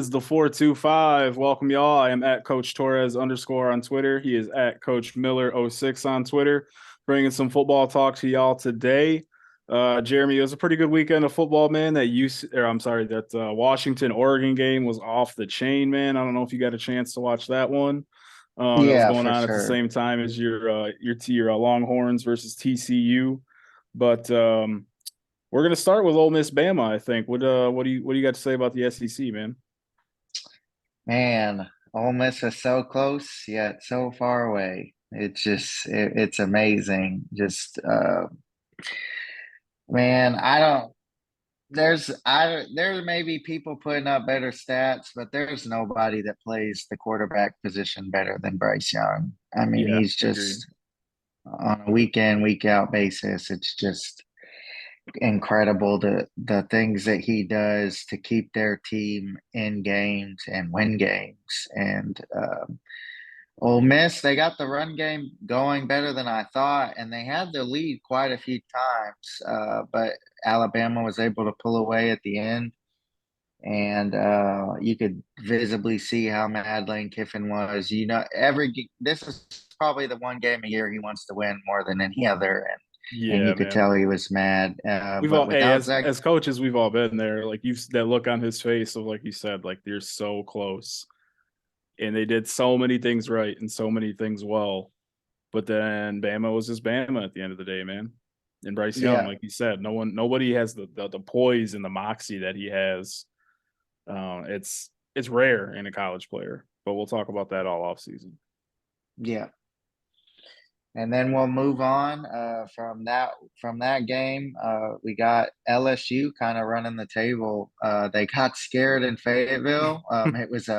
is the 425. Welcome, y'all. I am at Coach Torres _ on Twitter. He is at Coach Miller06 on Twitter. Bringing some football talk to y'all today. Jeremy, it was a pretty good weekend of football, man. That Washington Oregon game was off the chain, man. I don't know if you got a chance to watch that one. That was Yeah, going for on at the sure. same time as your Longhorns versus TCU. But we're gonna start with Ole Miss Bama. I think. What do you got to say about the SEC, man? Man, Ole Miss is so close yet so far away. It's amazing. Man, I don't there may be people putting up better stats, but there's nobody that plays the quarterback position better than Bryce Young. I mean, Yeah, he's agreed. just on a week in, week out basis. It's just incredible the things that he does to keep their team in games and win games. And Ole Miss, they got the run game going better than I thought, and they had the lead quite a few times. But Alabama was able to pull away at the end, and you could visibly see how mad Lane Kiffin was. This is probably the one game a year he wants to win more than any other, and Yeah, you could man. tell he was mad. We've But all, hey, without as Zach, as coaches, we've all been there. Like that look on his face of like you said, like they're so close, and they did so many things right and so many things well. But then Bama was just Bama at the end of the day, man. And Bryce Young, yeah, like you said, nobody has the poise and the moxie that he has. It's rare in a college player, but we'll talk about that all off season. yeah. And then we'll move on from that game. We got LSU kind of running the table. They got scared in Fayetteville. It was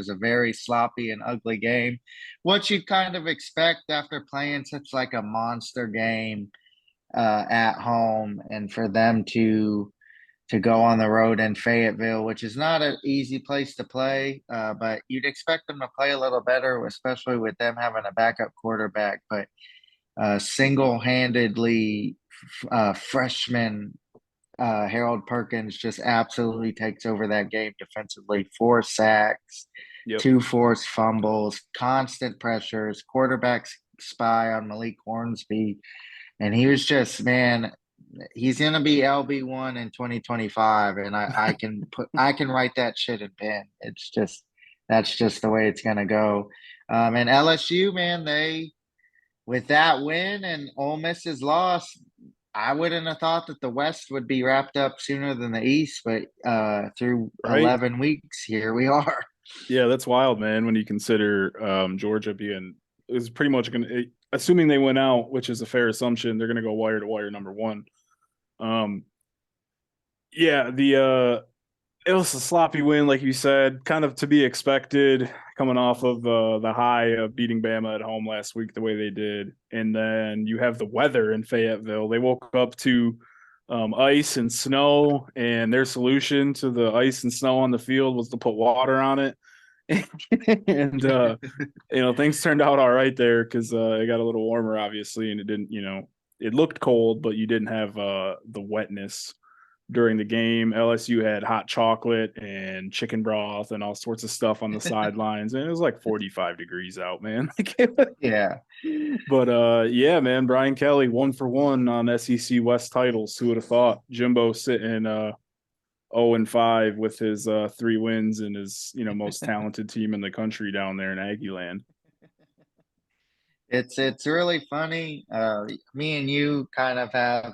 a very sloppy and ugly game. What you kind of expect after playing such like a monster game at home, and for them to go on the road in Fayetteville, which is not an easy place to play, but you'd expect them to play a little better, especially with them having a backup quarterback. But single-handedly, freshman Harold Perkins just absolutely takes over that game defensively. 4 sacks, Yep. 2 forced fumbles, constant pressures, quarterback spy on Malik Hornsby, and he was just, man. He's gonna be LB1 in 2025, and I can write that shit in pen. That's just the way it's gonna go. And LSU, man, they with that win and Ole Miss's loss, I wouldn't have thought that the West would be wrapped up sooner than the East, but through Right. 11 weeks, here we are. Yeah, that's wild, man. When you consider Georgia being is pretty much going to, assuming they went out, which is a fair assumption, they're going to go wire to wire number one. Um, yeah, the it was a sloppy win, like you said, kind of to be expected, coming off of the high of beating Bama at home last week the way they did, and then you have the weather in Fayetteville. They woke up to ice and snow, and their solution to the ice and snow on the field was to put water on it. And things turned out all right there because it got a little warmer, obviously, and it didn't, it looked cold, but you didn't have the wetness during the game. LSU had hot chocolate and chicken broth and all sorts of stuff on the sidelines, and it was like 45 degrees out, man. Yeah. But yeah, man, Brian Kelly 1 for 1 on SEC West titles. Who would have thought? Jimbo sitting 0-5 with his 3 wins and his most talented team in the country down there in Aggie land. It's really funny. Me and you kind of have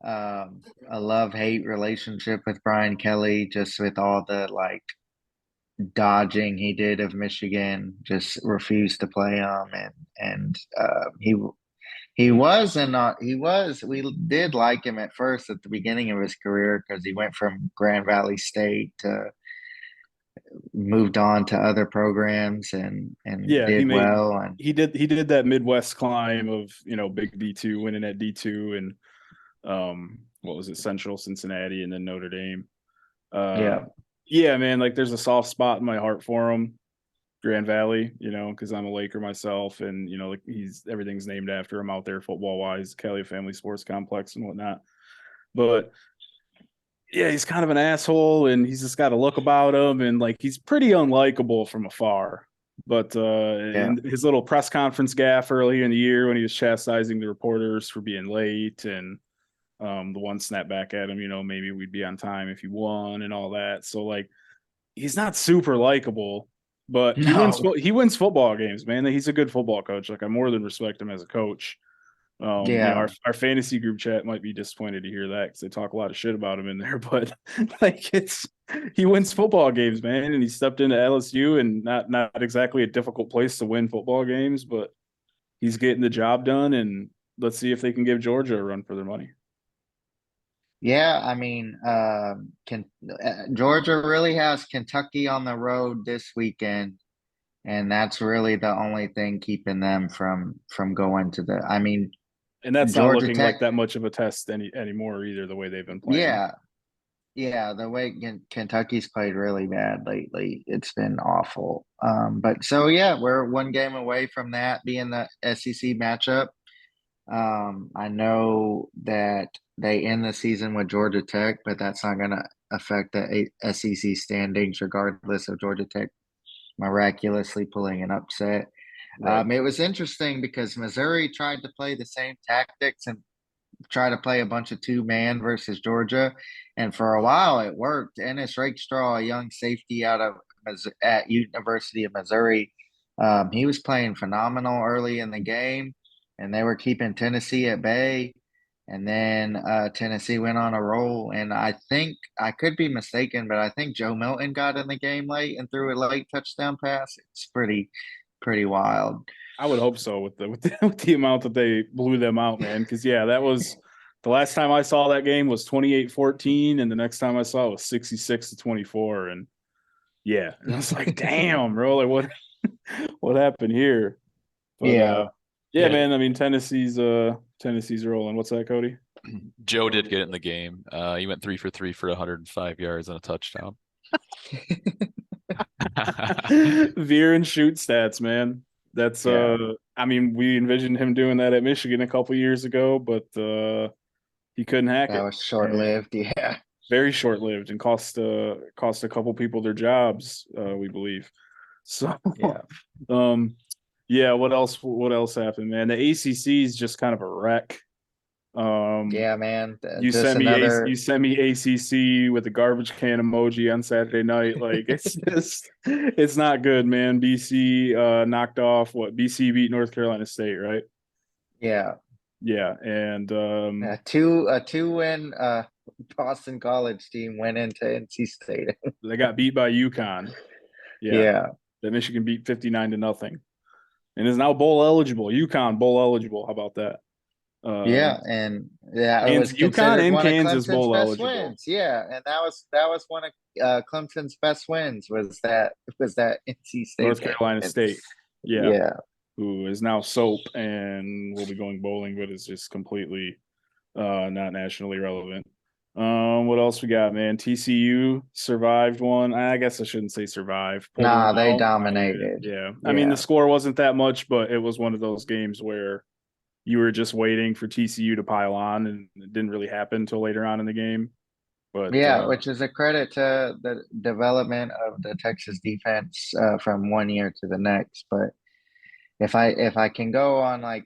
a love-hate relationship with Brian Kelly, just with all the like dodging he did of Michigan, just refused to play him, and he was we did like him at first at the beginning of his career because he went from Grand Valley State to moved on to other programs and Yeah, did well, and he did that Midwest climb of big D2, winning at D2, and what was it, Central Cincinnati and then Notre Dame. yeah. Yeah, man, like there's a soft spot in my heart for him. Grand Valley, because I'm a Laker myself, and like he's everything's named after him out there football wise, Kelly Family Sports Complex and whatnot. But yeah, he's kind of an asshole, and he's just got a look about him, and like he's pretty unlikable from afar. But Yeah. in his little press conference gaff early in the year when he was chastising the reporters for being late, and the one snap back at him, maybe we'd be on time if you won and all that. So like he's not super likable, but No. he wins football games, man. He's a good football coach. Like I more than respect him as a coach. Yeah. Our fantasy group chat might be disappointed to hear that because they talk a lot of shit about him in there, but like he wins football games, man, and he stepped into LSU and not exactly a difficult place to win football games, but he's getting the job done, and let's see if they can give Georgia a run for their money. Yeah, I mean, Georgia really has Kentucky on the road this weekend, and that's really the only thing keeping them from going to the. I mean, And that's not Georgia looking Tech. like that much of a test anymore either, the way they've been playing. Yeah, yeah, the way Kentucky's played really bad lately, it's been awful. But so yeah, we're one game away from that being the SEC matchup. I know that they end the season with Georgia Tech, but that's not going to affect the SEC standings, regardless of Georgia Tech miraculously pulling an upset. Right. It was interesting because Missouri tried to play the same tactics and try to play a bunch of two-man versus Georgia, and for a while it worked. Ennis Rakestraw, a young safety out of at University of Missouri, he was playing phenomenal early in the game, and they were keeping Tennessee at bay. And then Tennessee went on a roll, and I think I could be mistaken, but I think Joe Milton got in the game late and threw a late touchdown pass. It's pretty wild. I would hope so with with the amount that they blew them out, man. Because yeah, that was the last time I saw that game was 28-14, and the next time I saw it was 66-24. And yeah, and I was like, damn, bro, like what happened here? But Yeah. yeah, Yeah, man. I mean, Tennessee's rolling. What's that, Cody? Joe did get in the game. He went 3 for 3 for 105 yards and a touchdown. Veer and shoot stats, man. That's Yeah. I mean, we envisioned him doing that at Michigan a couple years ago, but he couldn't hack That it. was short And lived. Yeah. very short lived and cost a couple people their jobs, we believe. So Yeah. um yeah, what else happened, man? The ACC is just kind of a wreck. Um Yeah, man. you Just sent me another. you sent me ACC with a garbage can emoji on Saturday night. Like it's not good, man. BC knocked off what BC beat North Carolina State, right? Yeah. Yeah, and A two win Boston College team went into NC State. they got beat by UConn. Yeah, Yeah. that Michigan beat 59-0 and is now bowl eligible. UConn bowl eligible. How about that? Yeah, and yeah, it was UConn considered and one of Kansas Clemson's bowl best eligible. wins. Yeah, and that was one of Clemson's best wins was that NC State North game. Carolina And State. Yeah, yeah, who is now soap and will be going bowling, but is just completely not nationally relevant. What else we got, man? TCU survived one. I guess I shouldn't say survive. Pulled one nah, they out. dominated. Yeah. I mean, the Yeah, score wasn't that much, but it was one of those games where you were just waiting for TCU to pile on, and it didn't really happen until later on in the game. But yeah, which is a credit to the development of the Texas defense from one year to the next. But if I can go on like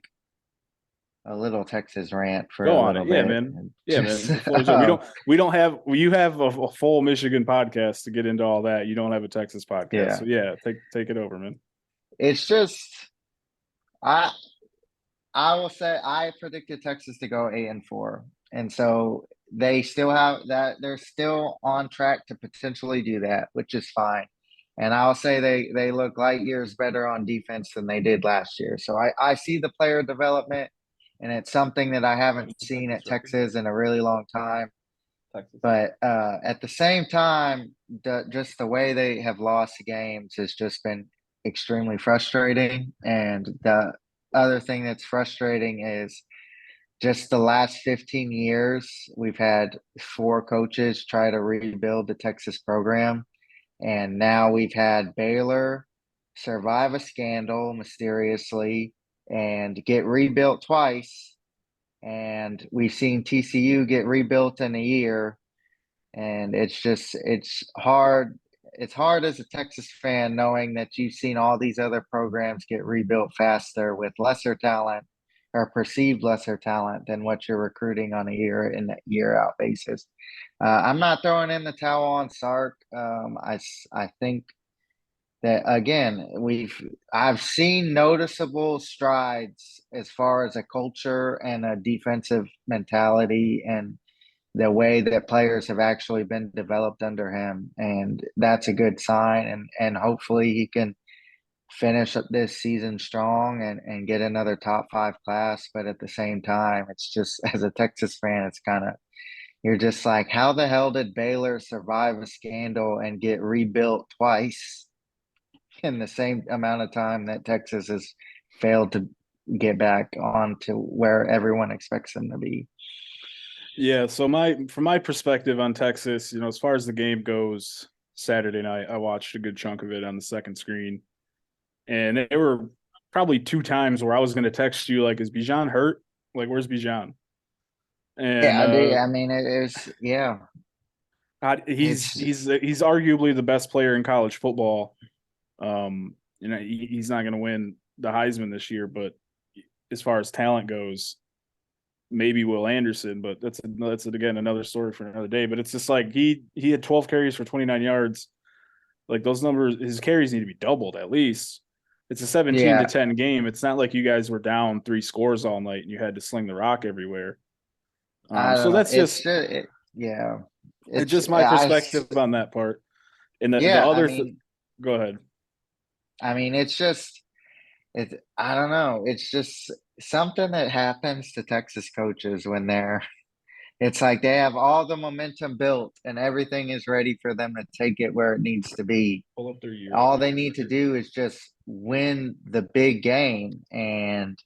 a little Texas rant for go a on little it. Yeah, bit, man. and Yeah, just man. The floor's up. We don't have you have a full Michigan podcast to get into all that. You don't have a Texas podcast. yeah, So yeah, take it over, man. it's just I I will say I predicted Texas to go 8-4, and so they still have that. They're still on track to potentially do that, which is fine. And I'll say they look light years better on defense than they did last year. So I see the player development, and it's something that I haven't seen at Texas in a really long time. Texas. But at the same time, just the way they have lost games has just been extremely frustrating. And the other thing that's frustrating is just the last 15 years, we've had four coaches try to rebuild the Texas program. And now we've had Baylor survive a scandal mysteriously and get rebuilt twice. And we've seen TCU get rebuilt in a year, And it's hard. It's hard as a Texas fan knowing that you've seen all these other programs get rebuilt faster with lesser talent or perceived lesser talent than what you're recruiting on a year in, year out basis. I'm not throwing in the towel on Sark. I think that again, I've seen noticeable strides as far as a culture and a defensive mentality and the way that players have actually been developed under him, and that's a good sign. And hopefully he can finish up this season strong and get another top five class. But at the same time, it's just as a Texas fan, it's kind of you're just like, how the hell did Baylor survive a scandal and get rebuilt twice in the same amount of time that Texas has failed to get back on to where everyone expects them to be? Yeah, so from my perspective on Texas, as far as the game goes, Saturday night, I watched a good chunk of it on the second screen. And there were probably 2 times where I was going to text you, like, is Bijan hurt? Like, where's Bijan? And Yeah, I do. I mean, yeah. he's arguably the best player in college football. He's not going to win the Heisman this year, but as far as talent goes, maybe Will Anderson, but that's again another story for another day. But it's just like he had 12 carries for 29 yards. Like, those numbers, his carries need to be doubled at least. It's a 17-10 game. It's not like you guys were down 3 scores all night and you had to sling the rock everywhere. I don't So know. that's just Yeah. it's just my perspective on that part. And the yeah, other, go ahead. I mean, I don't know. It's just something that happens to Texas coaches when it's like they have all the momentum built and everything is ready for them to take it where it needs to be. Pull up their year. All they need to do is just win the big game, and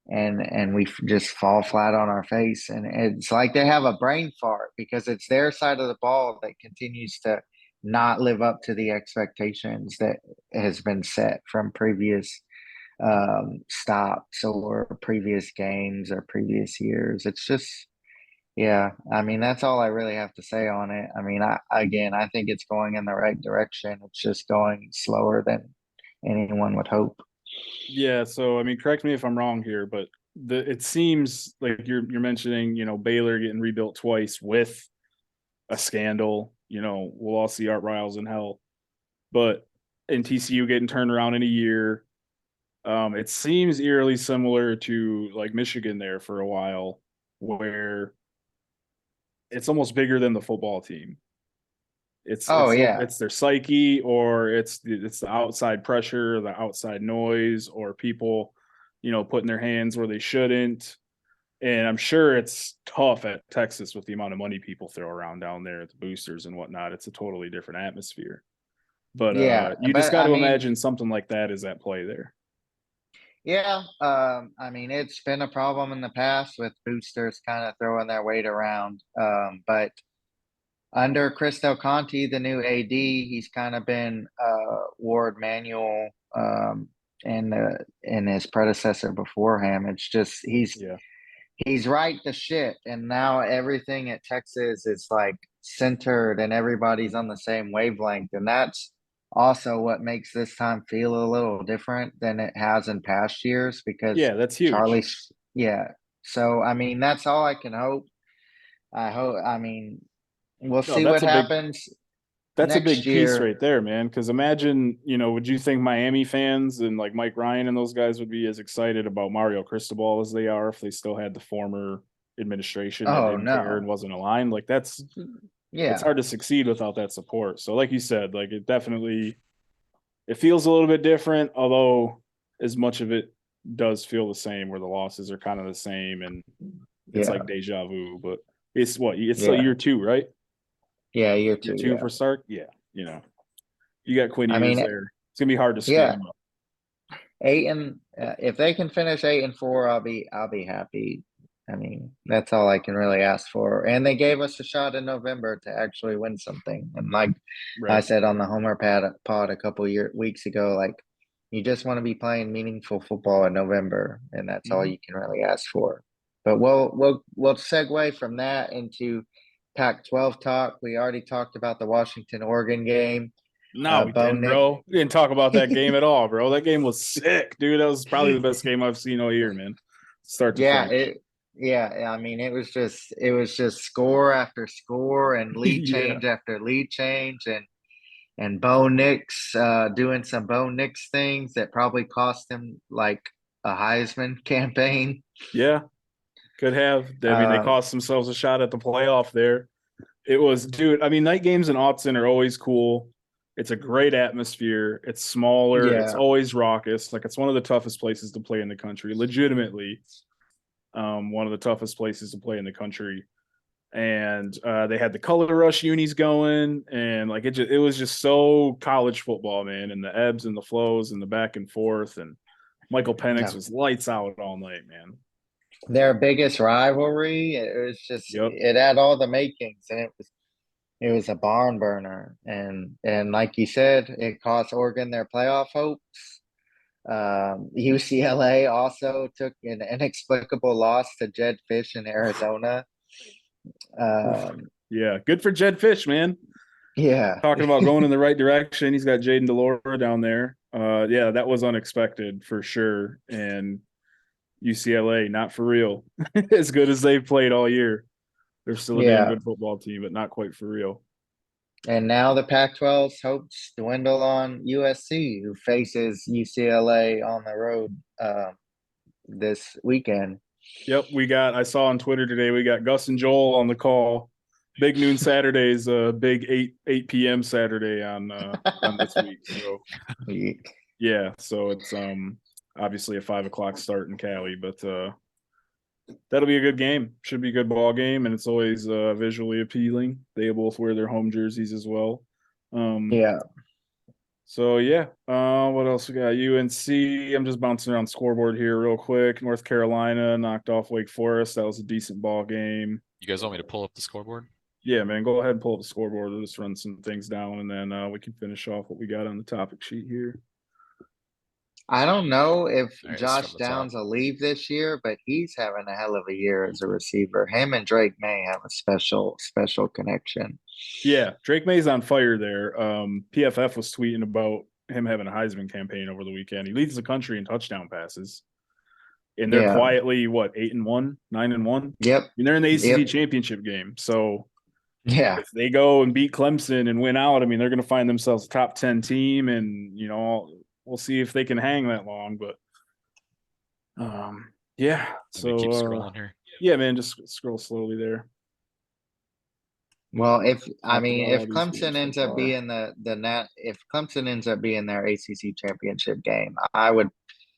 we just fall flat on our face. And it's like they have a brain fart because it's their side of the ball that continues to not live up to the expectations that has been set from previous stops or previous games or previous years. It's just, yeah, I mean, that's all I really have to say on it. I mean, I think it's going in the right direction. It's just going slower than anyone would hope. Yeah, so I mean, correct me if I'm wrong here, but it seems like you're mentioning, Baylor getting rebuilt twice with a scandal. We'll all see Art Riles in hell, but in TCU getting turned around in a year. It seems eerily similar to like Michigan there for a while, where it's almost bigger than the football team. It's their psyche, or it's the outside pressure, the outside noise, or people, putting their hands where they shouldn't. And I'm sure it's tough at Texas with the amount of money people throw around down there at the boosters and whatnot. It's a totally different atmosphere. But Yeah, you just but got I to mean, imagine something like that is at play there. yeah, I mean, it's been a problem in the past with boosters kind of throwing their weight around. But under Chris Del Conte, the new AD, he's kind of been Ward Manuel and his predecessor before him. It's just Yeah. he's right the ship, and now everything at Texas is like centered, and everybody's on the same wavelength, and that's also what makes this time feel a little different than it has in past years because Yeah, that's huge. Yeah. So I mean, that's all I can hope. I mean, we'll No, see what happens that's a next big piece year. right there, man. Because imagine, would you think Miami fans and like Mike Ryan and those guys would be as excited about Mario Cristobal as they are if they still had the former administration that Oh didn't care and no. wasn't aligned? Like, it's Yeah. hard to succeed without that support. So, like you said, like it feels a little bit different, although as much of it does feel the same, where the losses are kind of the same and it's Yeah. like deja vu. But it's still Yeah. year 2, right? Yeah, year Year 2, 2 yeah. for Stark. Yeah, you got Quinn I Ewers mean, there. It's gonna be hard to screw yeah. him up. If they can finish 8-4, I'll be happy. I mean, that's all I can really ask for. And they gave us a shot in November to actually win something. And like I Right. said on the Homer pod a couple weeks ago, like you just want to be playing meaningful football in November, and that's all Mhm. you can really ask for. But we'll segue from that into Pac-12 talk. We already talked about the Washington Oregon game. No, we Bo didn't, Nix. bro. We didn't talk about that game at all, bro. That game was sick, dude. That was probably the best game I've seen all year, man. Start to Yeah, finish. I mean, it was just score after score and lead Yeah. change after lead change, and Bo Nix doing some Bo Nix things that probably cost him like a Heisman campaign. Yeah. Could have. I mean, they Uh, cost themselves a shot at the playoff there. It was, dude. I mean, night games in Autzen are always cool. It's a great atmosphere. It's smaller. It's yeah, always raucous. Like it's one of the toughest places to play in the country. Legitimately, one of the toughest places to play in the country. And they had the color rush unis going, and like it was just so college football, man, and the ebbs and the flows and the back and forth. And Michael Penix no. was lights out all night, man. Their biggest rivalry. It was just Yep. it had all the makings, and it was a barn burner. And like you said, it cost Oregon their playoff hopes. UCLA also took an inexplicable loss to Jed Fish in Arizona. Um, Yeah, good for Jed Fish, man. yeah, Talking about going in the right direction. He's got Jaden Delora down there. Yeah, that was unexpected for sure. And UCLA, not for real. As good as they've played all year. They're still a damn yeah. good football team, but not quite for real. And now the Pac-12's hopes dwindle on USC, who faces UCLA on the road this weekend. Yep, I saw on Twitter today, we got Gus and Joel on the call. Big noon Saturday's big 8 p.m. Saturday on this week. So yeah, so it's obviously a 5 o'clock start in Cali, but that'll be a good game. Should be a good ball game, and it's always visually appealing. They both wear their home jerseys as well. Yeah. So yeah, what else we got? UNC. I'm just bouncing around scoreboard here real quick. North Carolina knocked off Wake Forest. That was a decent ball game. You guys want me to pull up the scoreboard? Yeah, man, go ahead and pull up the scoreboard. We'll just run some things down, and then we can finish off what we got on the topic sheet here. I don't know if All right, let's Josh start at the top. Downs will leave this year, but he's having a hell of a year as a receiver. Him and Drake May have a special connection. Yeah, Drake May's on fire there. PFF was tweeting about him having a Heisman campaign over the weekend. He leads the country in touchdown passes. And they're Yeah. quietly, what, 8-1, 9-1? Yep. And they're in the ACC Yep. championship game. So Yeah. if they go and beat Clemson and win out, I mean, they're going to find themselves a top 10 team. And, you know, we'll see if they can hang that long. But yeah. Let me So keep scrolling here. yeah, man, just scroll slowly there. Well, if Talked about all these Clemson games so ends up far. being if Clemson ends up being their ACC championship game, I would,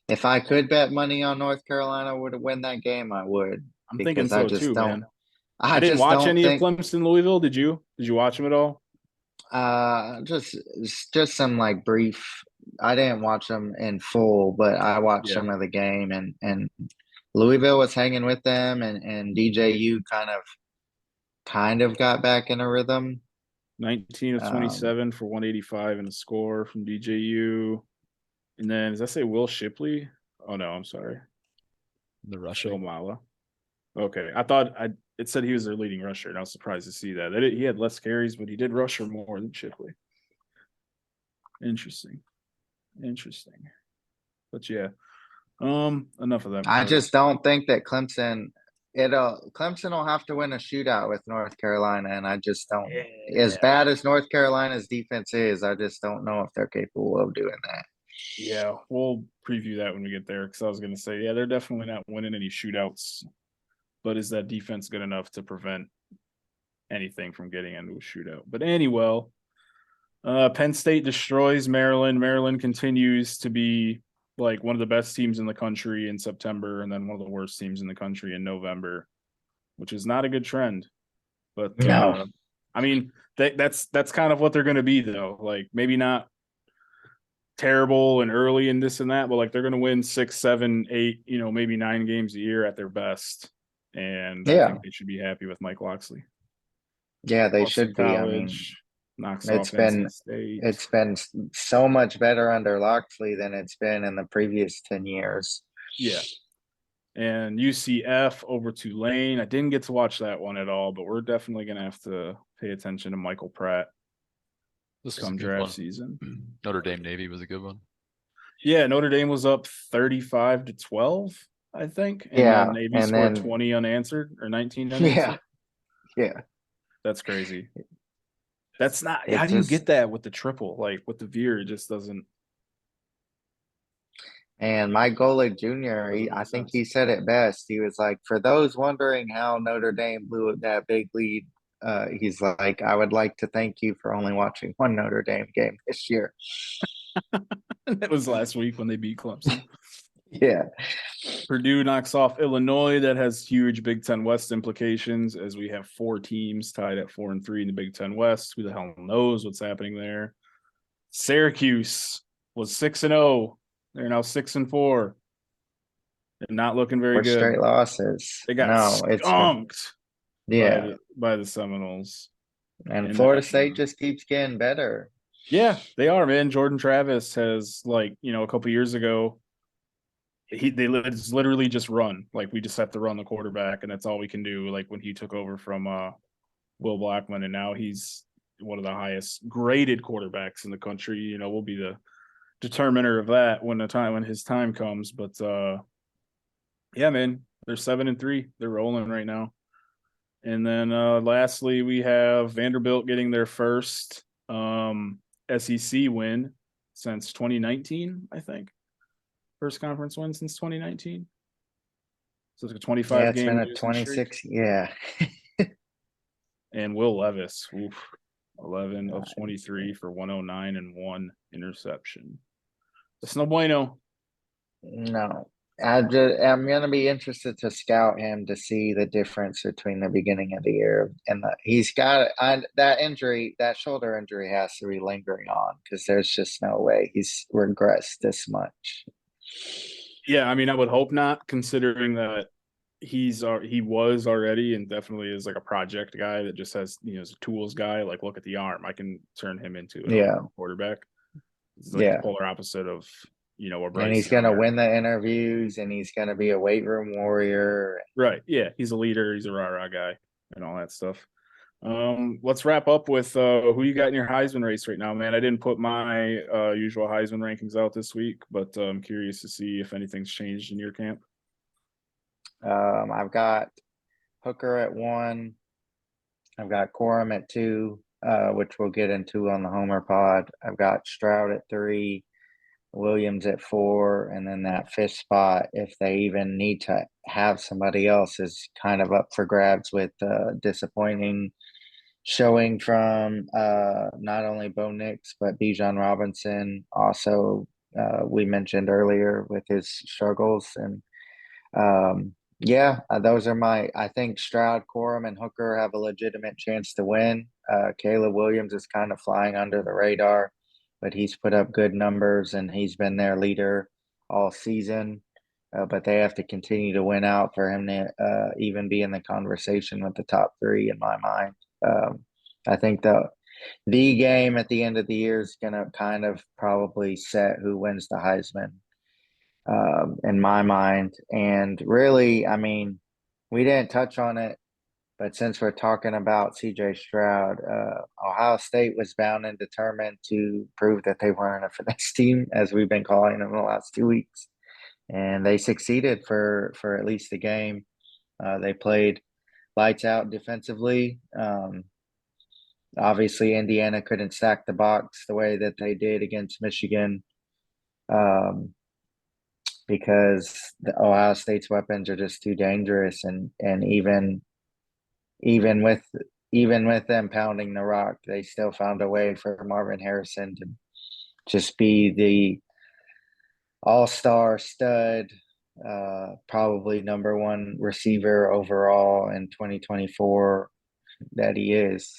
if I could bet money on North Carolina would win that game, I would. I'm thinking Because I so just too, don't. man. I didn't just watch don't any of think. Clemson Louisville. Did you? Did you watch them at all? Just some like brief. I didn't watch them in full, but I watched Yeah. some of the game, and Louisville was hanging with them, and DJU kind of got back in a rhythm. 19 of 27 for 185 and a score from DJU. And then does that say Will Shipley? Oh no, I'm sorry. The rushing. Shomala. Okay. I thought it said he was their leading rusher, and I was surprised to see that. He had less carries, but he did rush for more than Shipley. Interesting. But yeah. Enough of that. I just don't think that Clemson will have to win a shootout with North Carolina, and I just don't. As bad as North Carolina's defense is, I just don't know if they're capable of doing that. Yeah, we'll preview that when we get there, because I was going to say, yeah, they're definitely not winning any shootouts, but is that defense good enough to prevent anything from getting into a shootout? But anyway, Penn State destroys Maryland. Maryland continues to be like one of the best teams in the country in September, and then one of the worst teams in the country in November, which is not a good trend. But No. I mean, that's kind of what they're going to be, though. Like, maybe not terrible and early and this and that, but like they're going to win 6, 7, 8, maybe 9 games a year at their best. And I think they should be happy with Mike Loxley. Yeah, they Boston should be. I mean, College knocks off NC State. it's been so much better under Loxley than it's been in the previous 10 years. Yeah. and UCF over Tulane. I didn't get to watch that one at all, but we're definitely going to have to pay attention to Michael Pratt This was a come good draft one. season. Notre Dame Navy was a good one. Yeah, Notre Dame was up 35-12, I think, and Yeah, then Navy and scored then 20 unanswered or 19 unanswered. yeah. That's crazy. That's not. It How do you just get that with the triple? Like with the veer, it just doesn't. And Mike Golick Jr., Doesn't I make think sense. he said it best. He was like, for those wondering how Notre Dame blew that big lead, he's like, I would like to thank you for only watching one Notre Dame game this year. That was last week when they beat Clemson. Yeah. Purdue knocks off Illinois. That has huge Big Ten West implications as we have 4 teams tied at 4-3 in the Big Ten West. Who the hell knows what's happening there? Syracuse was 6-0. They're now 6-4. They're not looking very 4 good. straight losses. They got No, it's skunked yeah. by the Seminoles. And Florida State just keeps getting better. Yeah, they are, man. Jordan Travis has, like, a couple years ago, they literally just run. Like, we just have to run the quarterback, and that's all we can do. Like when he took over from Will Blackman, and now he's one of the highest graded quarterbacks in the country. We'll be the determiner of that when his time comes. But yeah, man, they're 7-3. They're rolling right now. And then lastly, we have Vanderbilt getting their first SEC win since 2019, I think. First conference win since 2019. So it's a 25 Yeah, it's game been a losing 26. streak. Yeah. And Will Levis, 11 of 23 for 109 and 1 interception. That's no bueno. No. I'm gonna be interested to scout him to see the difference between the beginning of the year and he's got that injury, that shoulder injury has to be lingering on because there's just no way he's regressed this much. Yeah, I mean, I would hope not, considering that he was already and definitely is like a project guy that just has is a tools guy. Like, look at the arm, I can turn him into a quarterback. It's like the polar opposite of what Bryce. And he's gonna win the interviews, and he's gonna be a weight room warrior. Right? Yeah, he's a leader. He's a rah-rah guy, and all that stuff. Let's wrap up with who you got in your Heisman race right now, man. I didn't put my usual Heisman rankings out this week, but I'm curious to see if anything's changed in your camp. I've got Hooker at 1. I've got Corum at 2, which we'll get into on the Homer pod. I've got Stroud at 3, Williams at 4, and then that 5th spot, if they even need to have somebody else, is kind of up for grabs with disappointing showing from not only Bo Nix but Bijan Robinson. Also, we mentioned earlier with his struggles, and those are I think Stroud, Corum, and Hooker have a legitimate chance to win. Caleb Williams is kind of flying under the radar, but he's put up good numbers and he's been their leader all season. But they have to continue to win out for him to even be in the conversation with the top 3 in my mind. I think the game at the end of the year is going to kind of probably set who wins the Heisman in my mind. And really, I mean, we didn't touch on it, but since we're talking about CJ Stroud, Ohio State was bound and determined to prove that they weren't a finesse team, as we've been calling them the last 2 weeks. And they succeeded for at least a game. They played lights out defensively. Obviously, Indiana couldn't stack the box the way that they did against Michigan. Because the Ohio State's weapons are just too dangerous, and even with them pounding the rock, they still found a way for Marvin Harrison to just be the all-star stud, probably number 1 receiver overall in 2024 that he is.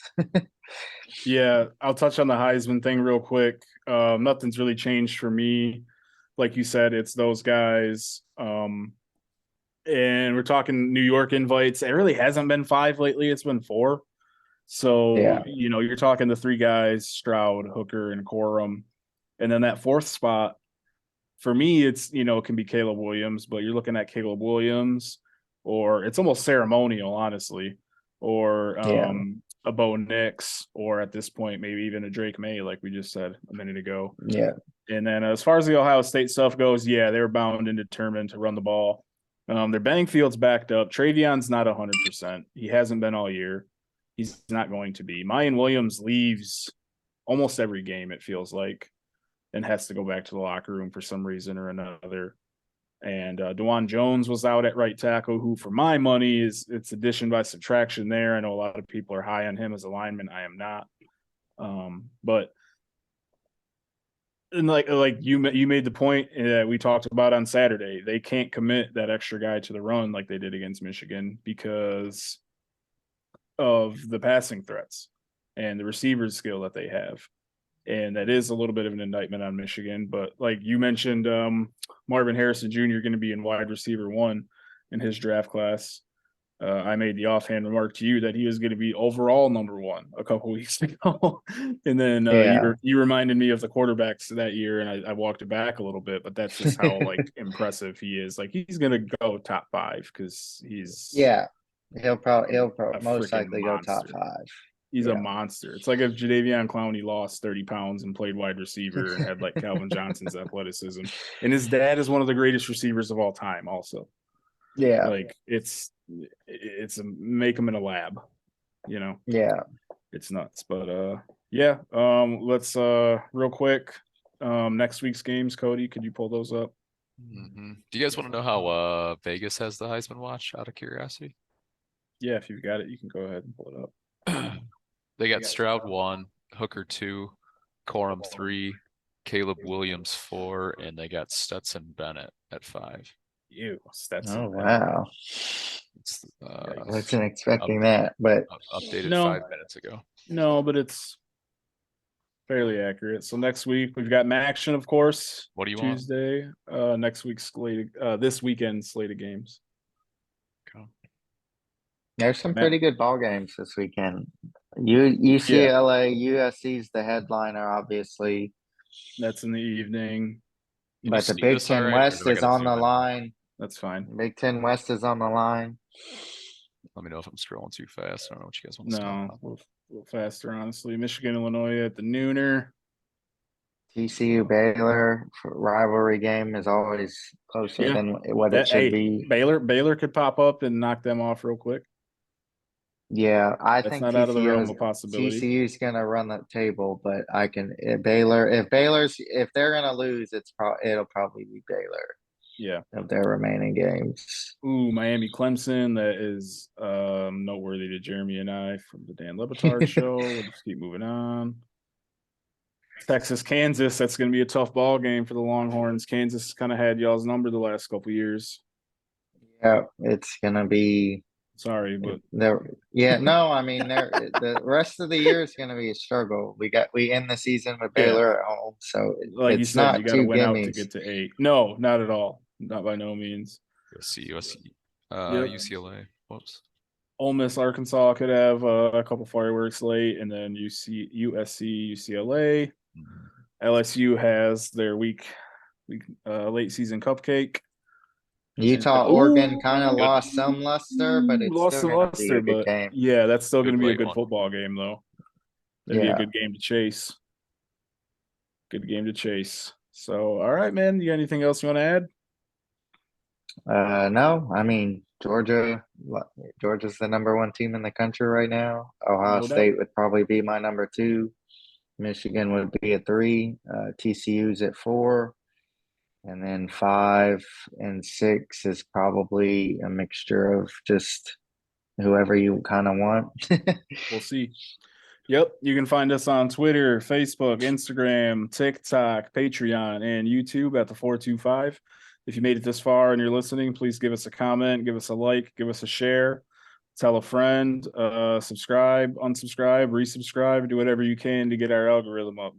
Yeah, I'll touch on the Heisman thing real quick. Nothing's really changed for me. Like you said, it's those guys. And we're talking New York invites. It really hasn't been 5 lately. It's been 4. So, Yeah. You're talking the 3 guys, Stroud, Hooker, and Corum. And then that 4th spot, for me, it's, it can be Caleb Williams, but you're looking at Caleb Williams, or it's almost ceremonial, honestly, or a Bo Nix, or at this point, maybe even a Drake May, like we just said a minute ago. Yeah. And then as far as the Ohio State stuff goes, yeah, they're bound and determined to run the ball. Their backfield's backed up. Travion's not 100%. He hasn't been all year. He's not going to be. Mayan Williams leaves almost every game, it feels like, and has to go back to the locker room for some reason or another. And DeJuan Jones was out at right tackle, who for my money it's addition by subtraction there. I know a lot of people are high on him as a lineman. I am not. But and like you made the point that we talked about on Saturday, they can't commit that extra guy to the run like they did against Michigan because of the passing threats and the receivers skill that they have. And that is a little bit of an indictment on Michigan. But like you mentioned, Marvin Harrison Jr. going to be in wide receiver 1 in his draft class. I made the offhand remark to you that he was going to be overall number 1 a couple weeks ago. And then you reminded me of the quarterbacks that year, and I walked it back a little bit, but that's just how like impressive he is. Like he's going to go top 5 because he's he'll probably most freaking likely go top monster. 5. He's a monster. It's like if Jadeveon Clowney lost 30 pounds and played wide receiver and had like Calvin Johnson's athleticism. And his dad is one of the greatest receivers of all time also. Yeah. Like it's make him in a lab, Yeah. It's nuts. But let's real quick. Next week's games, Cody, could you pull those up? Mm-hmm. Do you guys want to know how Vegas has the Heisman watch out of curiosity? Yeah, if you've got it, you can go ahead and pull it up. They got Stroud 1, Hooker 2, Corum 3, Caleb Williams 4, and they got Stetson Bennett at 5. Ew, Stetson. Oh wow. It's, wasn't expecting that, but updated No. 5 minutes ago. No, but it's fairly accurate. So next week we've got Maction, of course. What do you want? Tuesday. Next week's slated. This weekend slated games. there's some pretty good ball games this weekend. UCLA, USC's the headliner, obviously, That's in the evening. Can but you the see Big this Ten all right, or West do I is gotta on zoom the in? line. That's fine. Big Ten West is on the line. Let me know if I'm scrolling too fast. I don't know what you guys want to talk No, about. a little faster, honestly. Michigan, Illinois at the nooner. TCU Baylor rivalry game is always closer than what it should be. Baylor could pop up and knock them off real quick. Yeah, I That's think not out of the realm of possibility. TCU's gonna run the table, but if they're gonna lose, it'll probably be Baylor Yeah. of their remaining games. Ooh, Miami, Clemson. That is noteworthy to Jeremy and I from the Dan Lebitard show. We'll just keep moving on. Texas, Kansas. That's going to be a tough ball game for the Longhorns. Kansas kind of had y'all's number the last couple years. Yeah, it's gonna be. Sorry, but I mean, the rest of the year is going to be a struggle. We end the season with Baylor at home, so like you it's said, not you got to two win out to gimmies. get to 8. No, not at all. Not by no means. USC, Yep. UCLA. Whoops. Ole Miss, Arkansas could have a couple fireworks late, and then USC, UCLA. LSU has their week late season cupcake. Utah, Oregon kind of lost some luster, but it's lost still some going to be a good but game. yeah, that's still going to be a late good one. football game, though. That'd be a good game to chase. Good game to chase. So, all right, man. You got anything else you want to add? No, I mean Georgia's the number 1 team in the country right now. Ohio No doubt. State would probably be my number 2. Michigan would be at 3. TCU's at 4. And then 5 and 6 is probably a mixture of just whoever you kind of want. We'll see. Yep. You can find us on Twitter, Facebook, Instagram, TikTok, Patreon, and YouTube at the 425. If you made it this far and you're listening, please give us a comment, give us a like, give us a share, tell a friend, subscribe, unsubscribe, resubscribe, do whatever you can to get our algorithm up.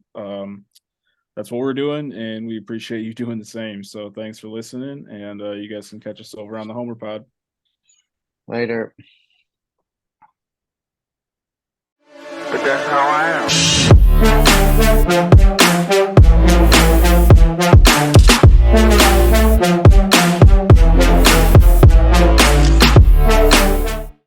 That's what we're doing, and we appreciate you doing the same. So thanks for listening, and you guys can catch us over on the Homer Pod. Later. But that's how I am.